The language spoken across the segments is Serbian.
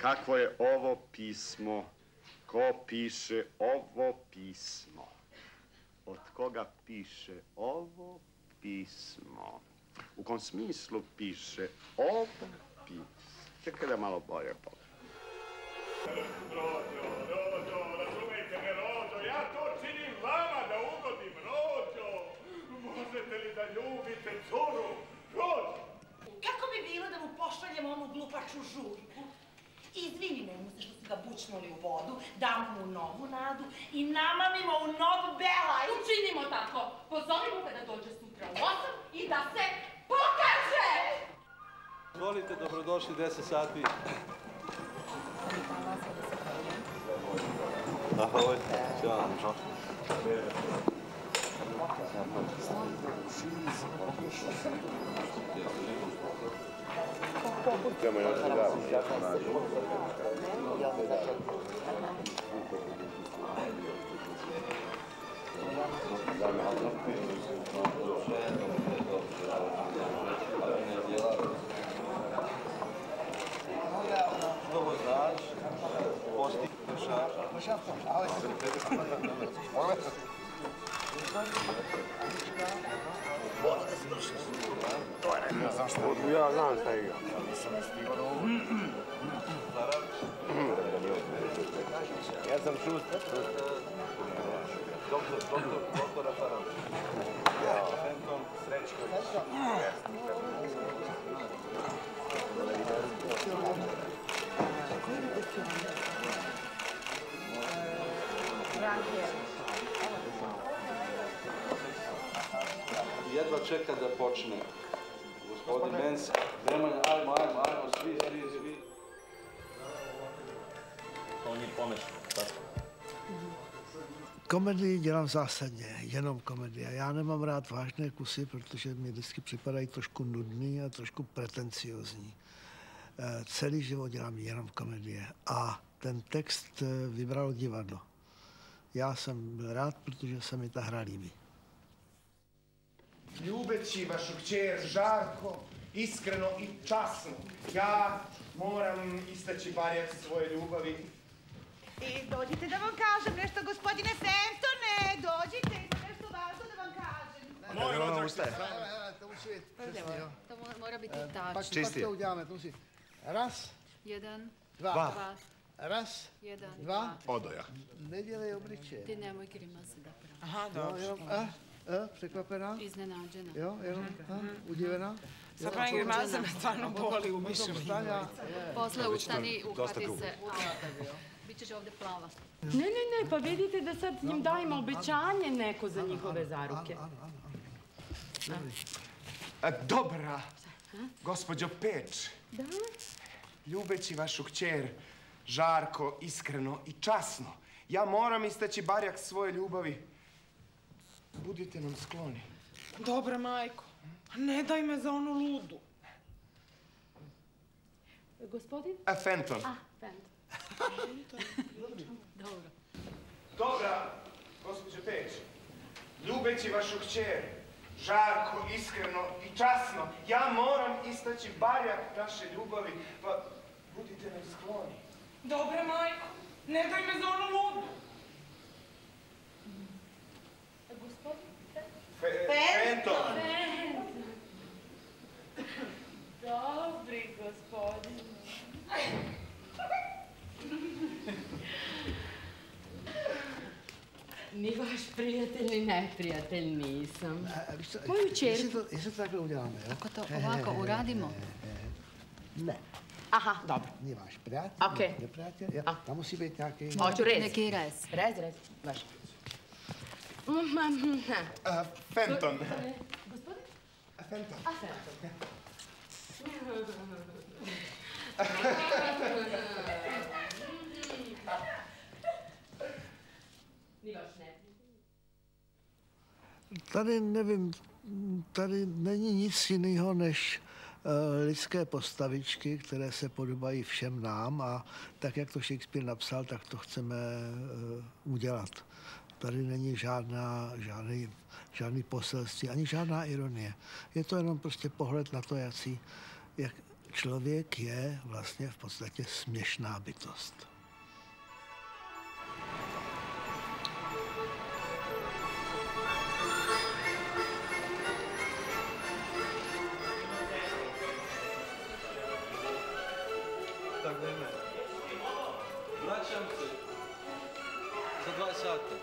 Kakvo je ovo pismo? Ko piše ovo pismo? Od koga piše ovo pismo? U kom smislu piše ovo pismo? Čekaj da malo bolje pogledam. Rođo, razumejte me, Rođo, ja to činim vama da ugodim, Rođo. Možete li da ljubite curu, Rođo? Kako bi bilo da mu pošaljemo onu glupaču žurku? Izvinimo mu se što su ga bučnuli u vodu, damo mu novu nadu i namamimo u nov belaj. Učinimo tako. Pozovimo ga da dođe sutra u 8 i da se pokaže! Volite, dobrodošli 10 sati. Ahoj, ćao. Idemo još da. Dobro znaš, postigneš, Ja znam šta igra. Ja sam Šuster. Doktor Afaran. Fenton, Srećković. Jedva čeka da počne. Gospodin Benz, Nemanja, ajmo, svi. On je pomešan, tako? Komedii dělám zásadně, jenom komedie. Já nemám rád vážné kusy, protože mi vždycky připadají trošku nudný a trošku pretenciozní. Celý život dělám jenom komedie a ten text vybralo divadlo. Já jsem byl rád, protože se mi ta hra líbí. Ljubeći vašu kćer žarko, iskreno i časno, ja moram istaći barjak svoje ljubavi. I dođite da vam kažem nešto, gospodine Fentone, dođite, ima nešto važno da vam kažem. Moj rođak ustaje. To musí být čistý, jo. To mora biti tačno. Pak to uděláme, to musí. Raz, 1, dva. 2, Raz, 1, dva. 2. Odoja. Ne dělej obličeje. Ti nemoj grimase da pravi. Aha, dobro. Překvapená? Iznenađena. Jo, udivená? Sa pravim grimaze me stvarno boli u mišljenju. Posle ustani, uhvati se. Bićeš ovdje plava. Ne, pa vidite da sad njim dajemo obećanje neko za njihove zaruke. Dobra, gospođo Peč. Da? Ljubeći vašu kćer, žarko, iskreno i časno, ja moram istaći barjak svoje ljubavi. Budite nam skloni. Dobra, majko. Ne daj me za onu ludu. Gospodin? Fenton. Fenton. Dobro. Dobra, gospođo Peč. Ljubeći vašu kćer, žarko, iskreno i časno, ja moram istaći barjak naše ljubavi, pa budite nam skloni. Dobra, majko. Ne daj me za onu ludu. Gospodin? Fenton. Dobri gospodin. Ni vaš prijatelj, ni neprijatelj nisam. Moju čerku. Jestli to takhle uděláme, jo? Ako to ovako uradimo? Ne. Aha, dobro. Nije vaš prijatelj, Okej. neprijatelj. Tam musí být nějaký... Hoću rez. Neki rez. Rez. Baš. Fenton. Gospodin? Fenton. Fenton. Ni vaš neprijatelj. Tady nevím, tady není nic jiného než lidské postavičky, které se podobají všem nám a tak, jak to Shakespeare napsal, tak to chceme udělat. Tady není žádný poselství, ani žádná ironie. Je to jenom prostě pohled na to, člověk je vlastně v podstatě směšná bytost. Tak jdeme. Vraćam se. Za 2 sata.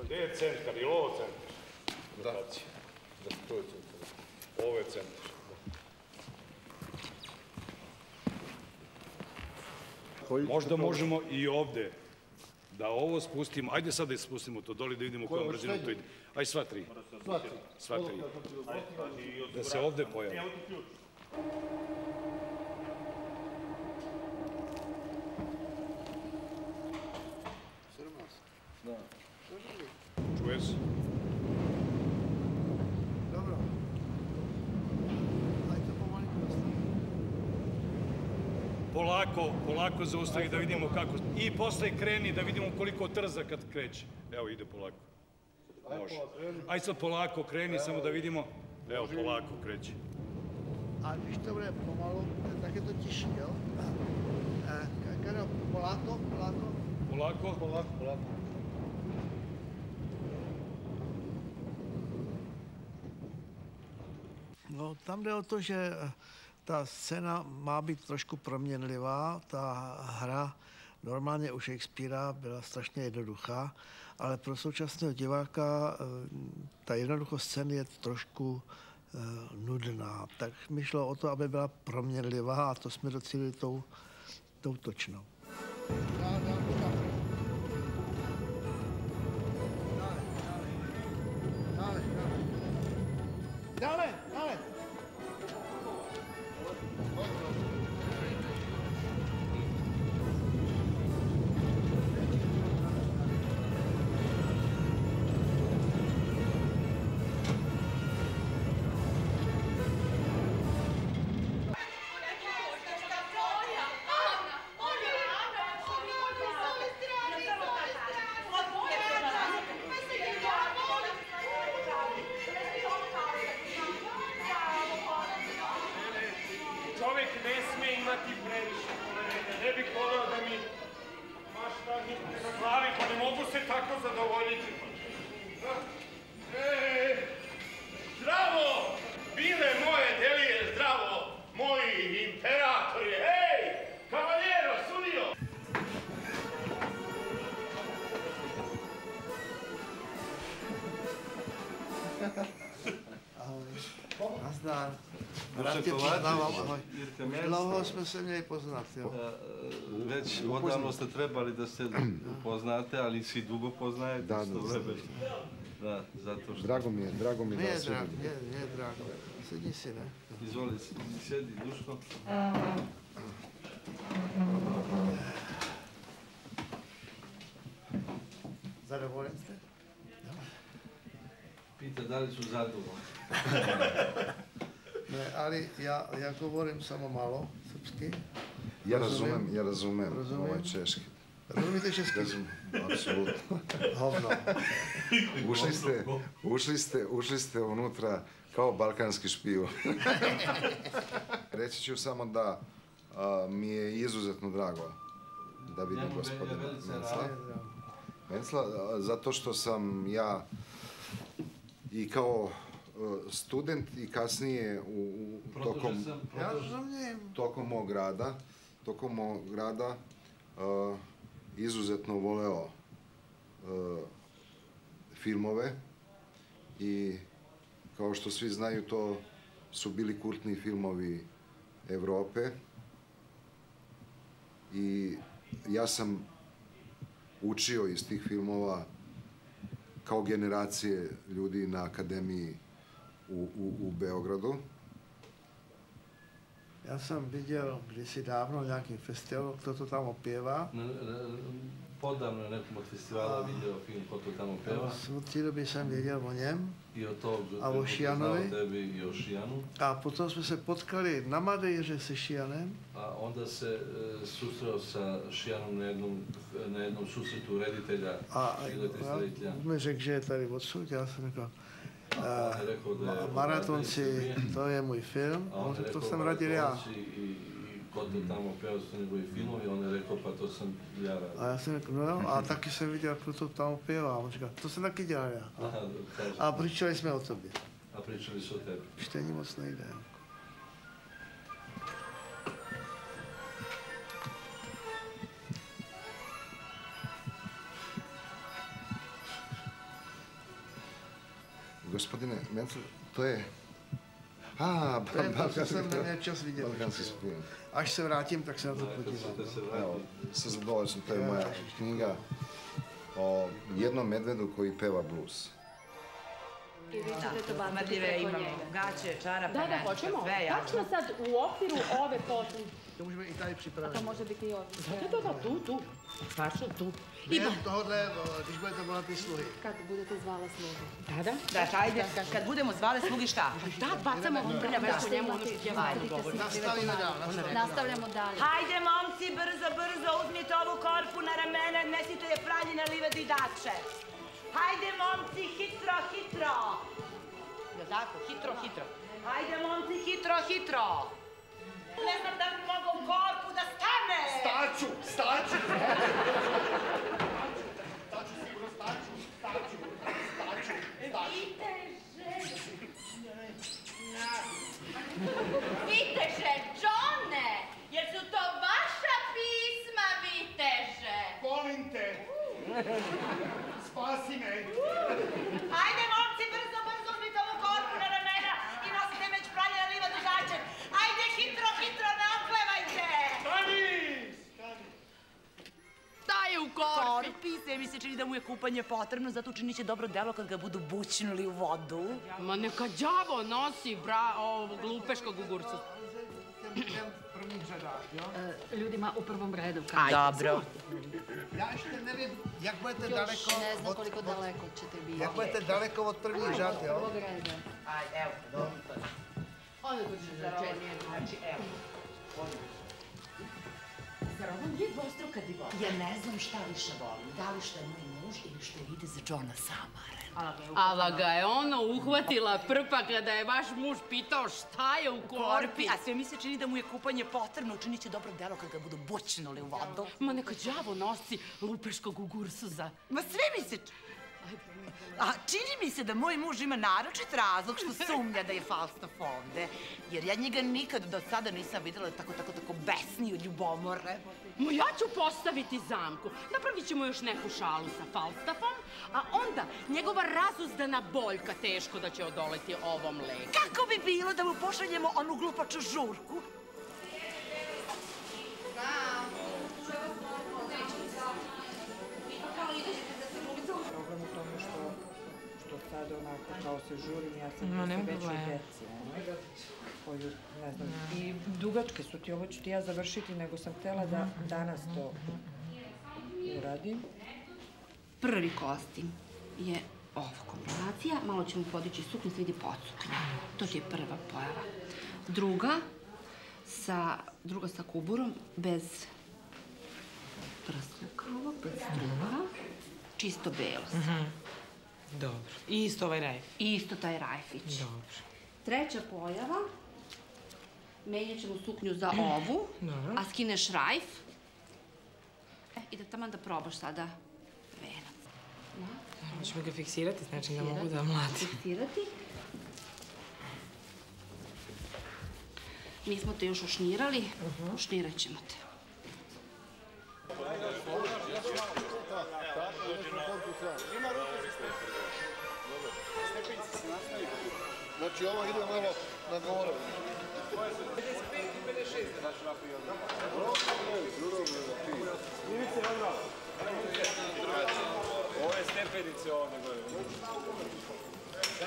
Gdje je centar? Je li ovo centar? Da. Da, to je centar. Ovo je centar. Možda možemo i ovde da ovo spustimo. Ajde sad da spustimo to doli da vidimo kojom brzinom to ide. Ajde sva tri. Sva tri. Da se ovde pojavi. Čuje se? Dobro. Ajde pomaliko nastavi. Polako zaustavi da vidimo kako. I posle kreni da vidimo koliko trza kad kreće. Evo ide polako. Može. Ajde sad polako kreni samo da vidimo. Evo polako kreće. A když to bude pomalu, tak je to tiší, jo? Kada polako. Polako. No, tam jde o to, že ta scéna má být trošku proměnlivá. Ta hra normálně u Shakespearea byla strašně jednoduchá, ale pro současného diváka ta jednoduchost scény je trošku nudná. Tak mi šlo o to, aby byla proměnlivá a to jsme docílili tou točnou. Dále. Čovjek ne smije imati previše poverenja. Ne bih volio da mi mašta nikne na glavi, pa ne mogu se tako zadovoljiti. Zdravo! Bile moje delije, zdravo! Moji imperatori, hej! Kavaljero, sunio! Nazdar. Rád tě poznávám, ahoj. Dlouho jsme se měli poznat, jo. Već odavno ste trebali da se upoznate, ali si dugo poznajete. Da. Da, zato što... Drago mi je da se vidim. Nije drago. Sedi si, ne? Izvoli, sjedi dušno. Zadovoljen ste? Pita da li su zadovoljni. Ne, ali ja govorim samo malo srpski. Ja razumem ovaj češki. Razumite češki? Apsolutno. Hovno. Ušli ste unutra kao balkanski špijun. Reći ću samo da mi je izuzetno drago da vidim gospodina Mencla, zato što sam ja i kao student i kasnije tokom mog rada izuzetno voleo filmove i kao što svi znaju to su bili kultni filmovi Evrope i ja sam učio iz tih filmova kao generacije ljudi na akademiji u Beogradu. Já jsem viděl kdysi dávno nějaký festival, kdo to tam opěvá. podavno na nekom od festivala vidio film Ko to tamo peva. Od té doby jsem věděl o něm. I od toho a o Šijanovi. Tebi i o Šijanu. A potom jsme se potkali na Madejře se Šijanem. A onda se susreo sa Šijanom na jednom susretu reditelja. A on mi řekl, že je tady odsud. Já jsem řekl, Maratonci, to je můj film. To jsem radil já. Ko to tamo peva, su njegovi filmovi, on je rekao, pa to sam ja radio. A já jsem řekl, no jo, a taky jsem viděl, kdo to tam pěvá. A on říkal, to jsem taky dělal já. A pričali jsme o tobě. A pričali su o tebi. Čtení moc nejde. Gospodine Mencel, to je... To jsem neměl čas vidět. Až se vrátím, tak se na to podívám. Evo, sa zadovoljstvom, to je moja knjiga o jednom medvedu koji peva blues. I vi ćete to baciti preko njega. Gaće, čarape, Da, hoćemo. Tačno sad u okviru ove potne. To můžeme i tady připravit. A to može biti i ovdje. Da, tu. Tačno tu. Během tohohle, když budete volat ty sluhy. Kad budete zvala slugu. Da, hajde, kad budemo zvale slugi šta? Da, bacamo prlja nešto njemu, ono što ćemo govori. Nastavljamo dalje. Hajde, momci, brzo, uzmite ovu korpu na ramena, nesite je pralji na livadi dače. Hajde, momci, hitro. Je tako, hitro. Hajde, momci, hitro. Ne znam da bi mogao u korpu da stane. Staću. Viteže, Johne, jer su to vaša pisma, Viteže. Volim te. Spasi me. Hajde, momci, brzo, uzmite ovu korpu na ramena i nosite već pralje na livadu dače. Hajde, hitro, ne oklevajte. Šta je u korpi? Korpi, sve mi se čini da mu je kupanje potrebno, zato činit će dobro delo kad ga budu bućnuli u vodu. Ma neka đavo nosi glupeškog gugurcu. Prvních řadách, jo? Ljudima u prvom redu. Dobro. Já ještě nevím, jak budete daleko... Ne znam koliko daleko ćete biti. Jak budete daleko od prvních řad, jo? Ovog reda. Ajde, evo. Onda budeš začetnije. Znači, evo. Zar ovo nije dvostruka divoza? Ja ne znam šta više volim, da li što je moj muž ili što ide za Johna Samara. Ala ga je ono uhvatila prpa kada je vaš muž pitao šta je u korpi. A sve mi se čini da mu je kupanje potrebno, učinit će dobro delo kad ga budu bućnuli u vodu. Ma neka đavo nosi lupeškog gugursuza. Ma sve mi se... A čini mi se da moj muž ima naročit razlog što sumnja da je Falstaff ovde. Jer ja njega nikad do sada nisam videla tako besni od ljubomore. Ma ja ću postaviti zamku. Napravit ćemo još neku šalu sa Falstaffom, a onda njegova razuzdana boljka teško da će odoleti ovom leku. Kako bi bilo da mu pošaljemo onu glupaču žurku? Problem u tome što sad onako kao se žurim, ja sam većoj deci, koju, ne znam, i dugačke su ti, ovo ću ti ja završiti, nego sam htjela da danas to uradim. Prvi kostim je ova kombinacija, malo ćemo podići suknju, se vidi podsuknja. To ti je prva pojava. Druga sa kuburom, bez prsluka ovog, bez struka, čisto belo. Dobro. I isto ovaj rajf? I isto taj rajfić. Dobro. Treća pojava, menjat ćemo suknju za ovu, a skineš rajf. I da taman da probaš sada venac. Hoćemo ga fiksirati, znači da mogu da mladim. Fiksirati. Nismo te još ušnirali, ušnirat ćemo te. Znači ovo ide malo na gore. 55 i 56 da daš ovako i ovdje. Ivice, ono. Ove stepenice ovdje gore.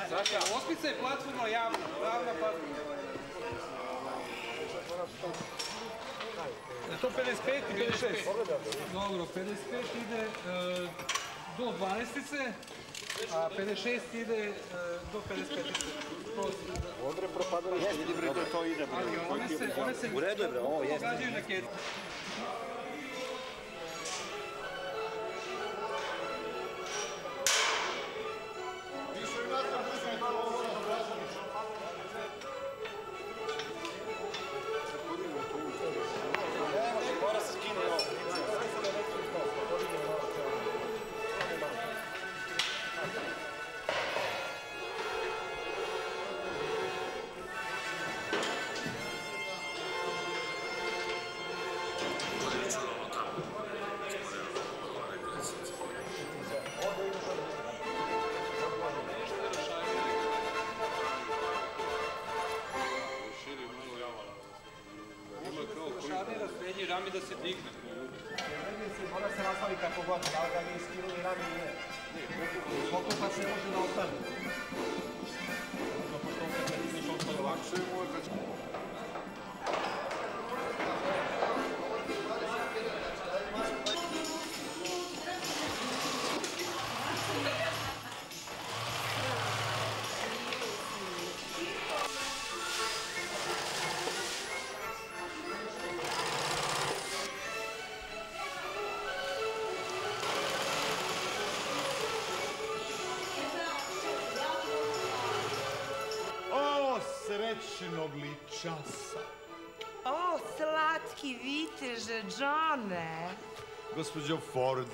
Saša, ospica je platforma javna platforma. Je to 55 i 56? Dobro, 55 ide do 12-ice, a 56 ide do 55-ice. Odre propadali, vidi bre da to ide. Ali one se... U redu je bre, ovo jeste. Pogađaju na ketu. Rami da se digne. Mora se nastavi kako god, da li ga mi iskinuli rami ili ne. Koliko pa se može da ostane? Lakše je moj kad... Srećnog li časa. O, slatki viteže, Johne. Gospođo Ford,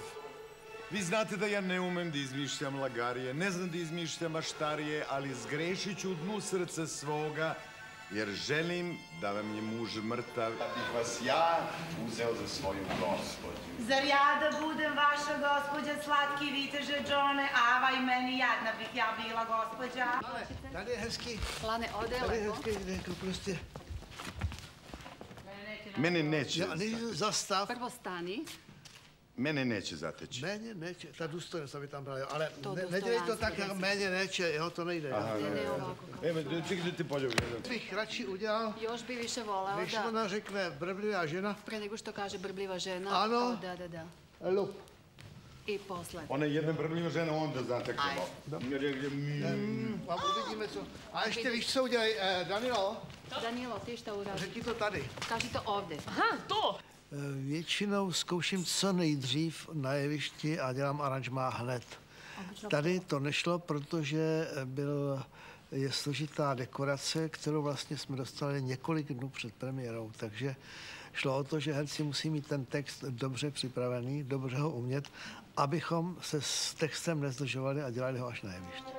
vi znate da ja ne umem da izmišljam lagarije, ne znam da izmišljam maštarije, ali zgrešit ću u dnu srca svoga, jer želim da vam je muž mrtav. Da bih vas ja uzeo za svoju gospođu. Zar ja da budem vaša gospođa, slatki viteže, Johne? Avaj, meni jadna bih ja bila gospođa. Tady je hezký. Lane, ode Tady je lepo. hezký, prostě. Mene neće. Ja, zastav. Prvo stani. Mene neće zateći. Méně neće, ta důstojnost, aby tam brali, ale To nedělej to dostojanstvo, tak, jak méně neće, jo, to nejde. Aha, Ne ovako. Evo, čekaj da te poljubim. Bych radši udělal, Još bi više voleo než da... ona řekne brblivá žena, Pre nego što kaže brbljiva žena. Ano. O, da. lup. I posle. Ona je jedna brbljiva žena, onda znate kako. A uvidíme, co. A ještě víš, co udělej, Danilo? Danilo, ti šta uradi? Řekni to tady. Kaži to ovde. Aha, to! Většinou zkouším co nejdřív na jevišti a dělám aranžmá hned. Tady to nešlo, protože je složitá dekorace, kterou vlastně jsme dostali několik dnů před premiérou, takže šlo o to, že herci musí mít ten text dobře připravený, dobře ho umět, abychom se s textem nezdržovali a dělali ho až na jevišti.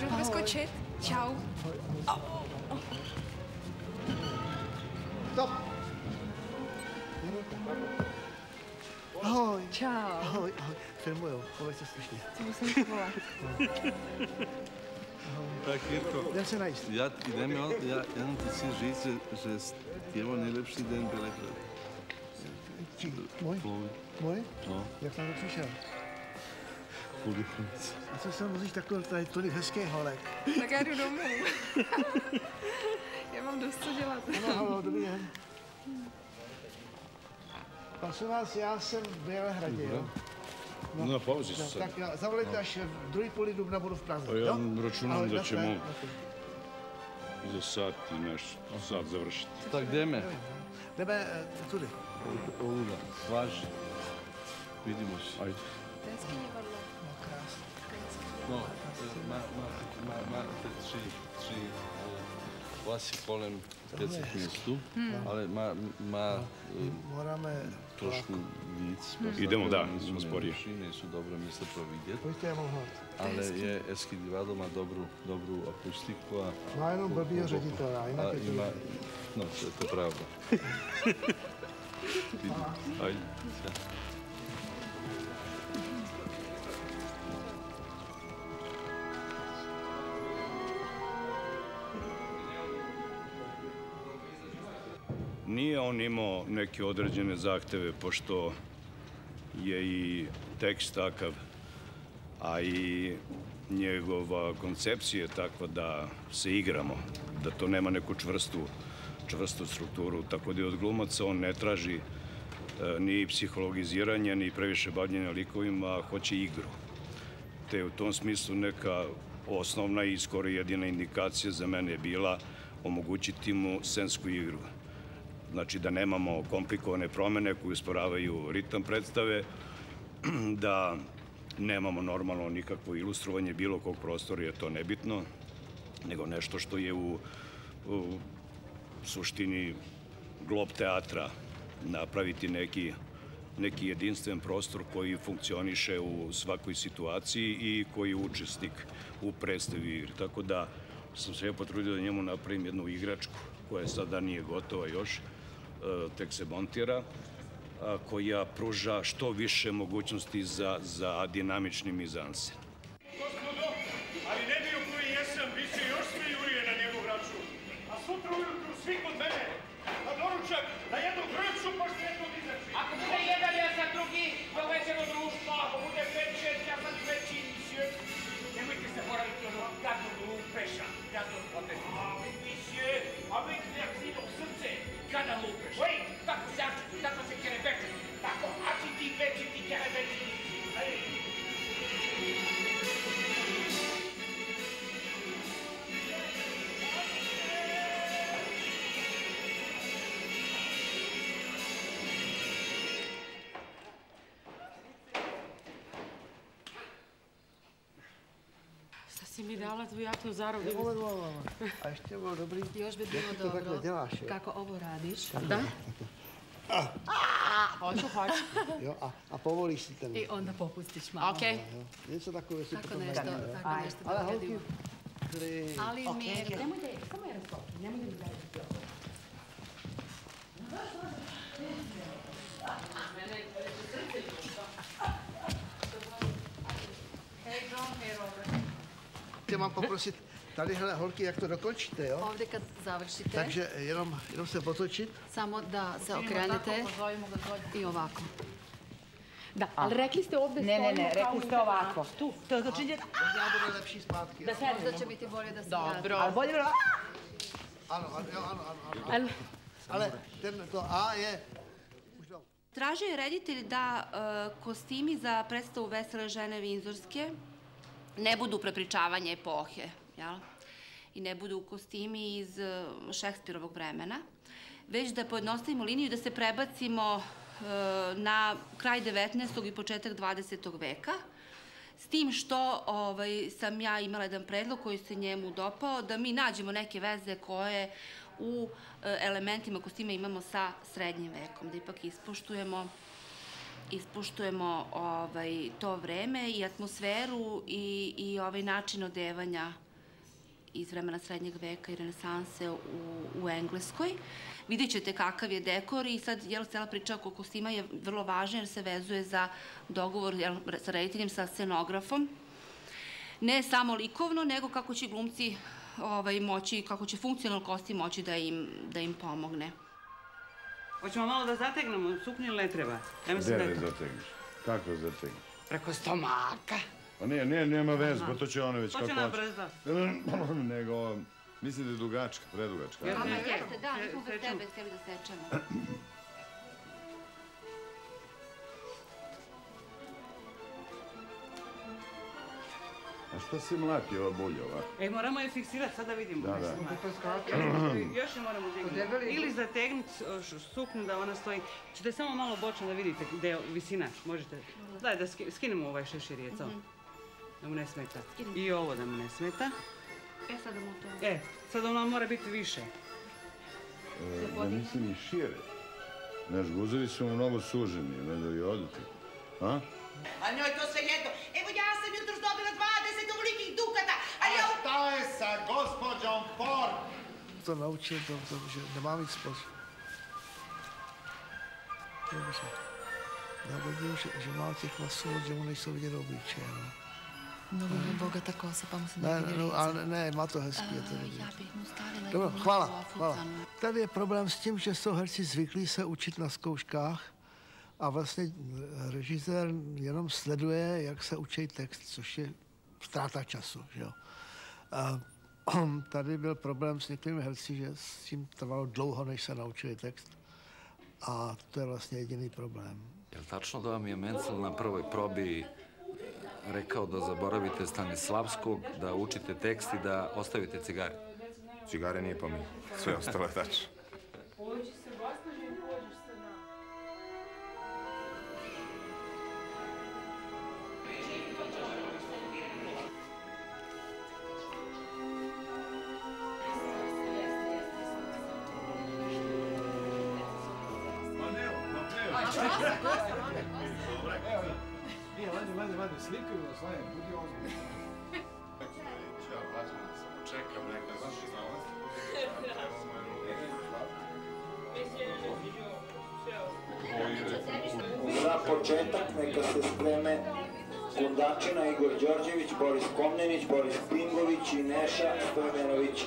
Můžu vyskočit? Čau. Stop. Ahoj. Čau. Ahoj. Filmujou, chovej se slušně. Co musím ti volat? Tak, Jirko, Jdem se najíst. ja jenom ti chci říct, že je to nejlepší den Bělehradu. Můj? Můj? No. Jak tam to přišel? Kvůli. A co se musíš takhle tady tolik hezkých holek? Tak já jdu domů. Já mám dost co dělat. Halo, dobrý den. Prosím vás, já jsem v Bělehradě, jo? No, na pauzi su sad. Tak zavolejte, až v druhý půli dubna budu v Praze, Pa ja jo? računam Ahoj, da na ćemo sve. za sat i nešto, sat završiti. Tak jdeme. Jdeme tudy. Ovuda, važi. Vidimo se. Ajde. Hezký divadlo. No, krásně. No, máte tři Asi kolem 50 mjestu, ale má trošku víc. Idemo, da, sporije. Nisu dobro mjesta pro vidjeti. Ale je Eský divadlo, má dobrú akustiku. Má jenom blbýho ředitela, jinak je to dobré. No, to je pravda. Ajde. Nije on imao neke određene zahteve, pošto je i tekst takav, a i njegova koncepcija je takva da se igramo, da to nema neku čvrstu strukturu, tako da i od glumaca on ne traži ni psihologiziranje, ni previše bavljenja likovima, hoće igru. Te u tom smislu neka osnovna i skoro jedina indikacija za mene je bila omogućiti mu scensku igru. Znači da nemamo komplikovane promene koje usporavaju ritam predstave, da nemamo normalno nikakvo ilustrovanje bilo kog prostora, je to nebitno, nego nešto što je u suštini glob teatra, napraviti neki jedinstven prostor koji funkcioniše u svakoj situaciji i koji je učesnik u predstavi igri. Tako da sam se potrudio da njemu napravim jednu igračku koja sada nije gotova još, tek se montira, koja pruža što više mogućnosti za dinamični mizansen. Gospodo, ali ne bio koji jesam, bit će još sve jurije na njegov račun. A sutra ujutru svi kod mene, na doručak, na jednu vrču, pa što je to izaći. Ako bude jedan, ja sam drugi, povećamo društvo. Ako bude 5-6, ja sam treći. Nemojte se boraviti ono gadnog lupeša, gadnog poteza. A vi kreativnog srce, kada lupeš. Oj, tako se ačiti, tako se kerebečiti, tako ačiti, večiti, kerebečiti. Šta si mi dala tvoju jaknu zarobu? A ještě bylo dobrý. Još bi bilo dobro. Takhle děláš, jo? Kako ovo radiš? Da? Hoću. Jo, a povolíš si ten. I onda popustiš malo. Okej. Něco takové si Tako nešto ale holky, dogadimo. Ali Mirko, nemojte, samo jedan skok, nemojte mi zajediti ovo. Tě mám poprosit, tady, hele, holky, jak to dokončíte, jo? Ovdje kad završite. Takže jenom se potočit. Samo da se okrenete i ovako. Da, ali rekli ste ovdje Ne, rekli ste ovako. Tu. To bude lepší zpátky. Da sednemo. Možda će biti bolje da se Dobro. Ali bolje Ano. Ale to A je... Tražio je reditelj da kostimi za predstavu Vesele žene Vinzorske ne budu prepričavanje epohe, jel? I ne budu kostimi iz Šekspirovog vremena, već da pojednostavimo liniju i da se prebacimo na kraj 19. i početak 20. veka, s tim što sam ja imala jedan predlog koji se njemu dopao, da mi nađemo neke veze koje u elementima kostima imamo sa srednjim vekom, da ipak ispoštujemo to vreme i atmosferu i način odevanja iz vremena srednjeg veka i renesanse u Engleskoj. Vidjet ćete kakav je dekor i sad cijela priča oko kostima je vrlo važna jer se vezuje za dogovor sa rediteljem, sa scenografom. Ne samo likovno, nego kako će glumci moći, kako će funkcionalno kostim moći da im pomogne. Hoćemo malo da zategnemo suknju ili ne treba? Gde da zategneš? Kako zategneš? Preko stomaka. Pa nema veze, pa to će ona već kako hoće. Hoće nabrzo. Nego, mislim da je dugačka, predugačka. Ama jeste, da, mi smo bez tebe htjeli da sečemo. A šta se mlati ova bulja ovako? Moramo je fiksirati, sad da vidimo. Da. Još je moramo dignuti. Ili zategnuti suknju da ona stoji. Ćete samo malo bočno da vidite gde je visina. Možete. Daj da skinemo ovaj šešir, da mu ne smeta. I ovo da mu ne smeta. Sad mu to... Sad ona mora biti više. Ja mislim i šire. Naš guzovi su mnogo suženi, ne da je odete. A? A njoj to sve jedno. Evo ja sam jutros dobila 20 ovolikih dukata, a ja... A šta je sa gospođom Ford? To naučil, že nemám víc společného. Já vidím, že má těch vlasů, že mu nejsou vidět obličeje. Mnogo je bogata kosa, pa mu se ne viděli lice. Ale ne, má to hezký, je to dobrý. Já bych mu stavila Dobro, chvála. Tady je problém s tím, že jsou herci zvyklí se učit na zkouškách a vlastně režisér jenom sleduje, jak se učí text, což je ztráta času, že jo. A tady byl problém s některými herci, že s tím trvalo dlouho, než se naučili text. A to je vlastně jediný problém. Je li tačno da vam je Mencel na prvoj probi rekao da zaboravite Stanislavskog, da učite tekst i da ostavite cigare? Cigare nije pominjao, sve ostalo je tačno. Vadi, slikaju na svoje, budi ozbiljno. Čekam neka vaše Za početak neka se spreme Kundačina, Igor Đorđević, Boris Komnenić, Boris Pingović i Neša Stojmenović.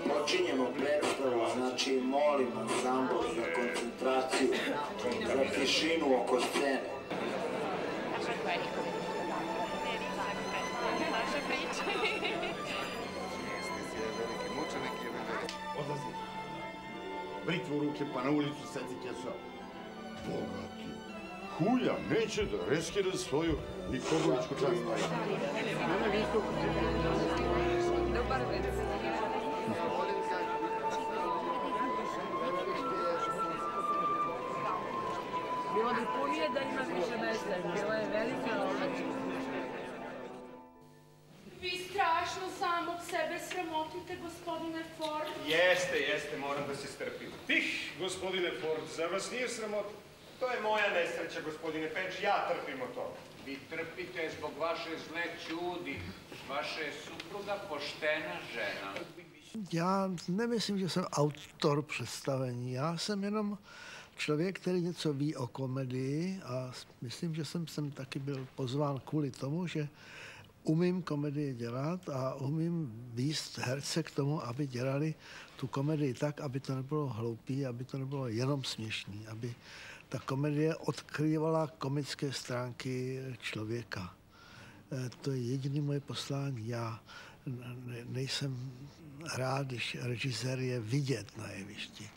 Počinjemo predstavu, znači molim ansambl za koncentraciju, za tišinu oko scene. Odlazi. Britvu u ruke pa na ulicu seci kesa. Bogati. Hulja neće da reskira svoju Nikolovičku čast. Dobar vec. Bilo bi punije da ima više mesta, bilo je velika odlična. Vi strašno samog sebe sramotite, gospodine Ford. Jeste, moram da se strpim. Tih, gospodine Ford, zar vas nije sramota? To je moja nesreća, gospodine Peč, ja trpim od toga. Vi trpite zbog vaše zle ćudi. Vaša je supruga poštena žena. Já nemyslím, že jsem autor představení. Já jsem jenom člověk, který něco ví o komedii a myslím, že jsem sem taky byl pozván kvůli tomu, že umím komedii dělat a umím vést herce k tomu, aby dělali tu komedii tak, aby to nebylo hloupý, aby to nebylo jenom směšný, aby ta komedie odkrývala komické stránky člověka. To je jediné moje poslání. Já nejsem rád, když režisér je vidět na jevišti.